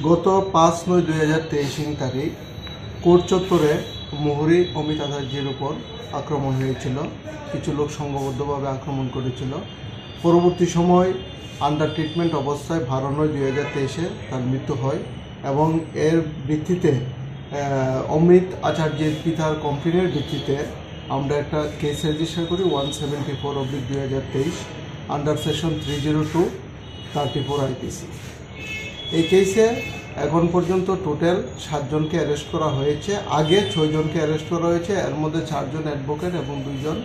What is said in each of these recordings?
গত 5/9/2023 তারিখ কোর্ট চত্বরে মোহরি অমিত আচার্যের উপর আক্রমণ হয়েছিল। কিছু লোক সংঘবদ্ধভাবে আক্রমণ করেছিল। পরবর্তী সময় আন্ডার ট্রিটমেন্ট অবস্থায় 12/9/2023 তার মৃত্যু হয় এবং এর ভিত্তিতে অমিত আচার্যের পিতার কমপ্লেনের ভিত্তিতে আমরা একটা কেস রেজিস্টার করি 174/2023 আন্ডার সেকশন 302/34 IPC। এই কেসে এখন পর্যন্ত টোটাল 7 জনকে অ্যারেস্ট করা হয়েছে। আগে 6 জনকে অ্যারেস্ট করা হয়েছে, এর মধ্যে 4 জন অ্যাডভোকেট এবং 2 জন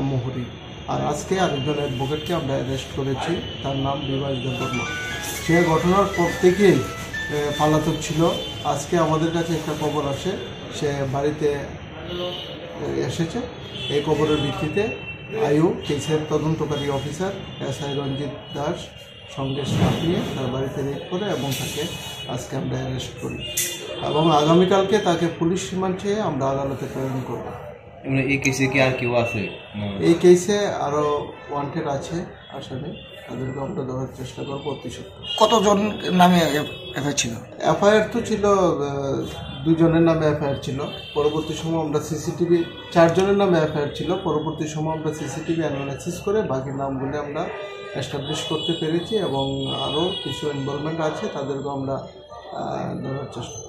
মোহরি। আর আজকে আরেকজন অ্যাডভোকেটকে আমরা অ্যারেস্ট করেছি, তার নাম বিভাস দেববর্মা। সে ঘটনার পর থেকেই পালাতক ছিল। আজকে আমাদের কাছে একটা খবর আসে সে বাড়িতে এসেছে। এই খবরের ভিত্তিতে আয়ু কেসের তদন্তকারী অফিসার SI রঞ্জিত দাস সঙ্গে স্টাফ নিয়ে তার বাড়িতে রেড করে এবং তাকে আজকে আমরা অ্যারেস্ট করি এবং আগামীকালকে তাকে পুলিশ রিমান্ড চেয়ে আমরা আদালতে প্রেরণ করব। এই কেসে কি আর কেউ আছে? এই কেসে আরও ওয়ান্টেড আছে আসামি, তাদেরকে আমরা ধরার চেষ্টা করবো অতি সত্য। কতজন নামে এফআইআর ছিল? এফআইআর তো ছিল 2 জনের নামে এফআইআর ছিল। পরবর্তী সময় আমরা সিসিটিভি 4 জনের নামে এফআইআর ছিল। পরবর্তী সময় আমরা সিসিটিভি অ্যানালাইসিস করে বাকি নামগুলি আমরা এস্টাবলিশ করতে পেরেছি এবং আরও কিছু ইনভলভমেন্ট আছে, তাদেরকে আমরা ধরার চেষ্টা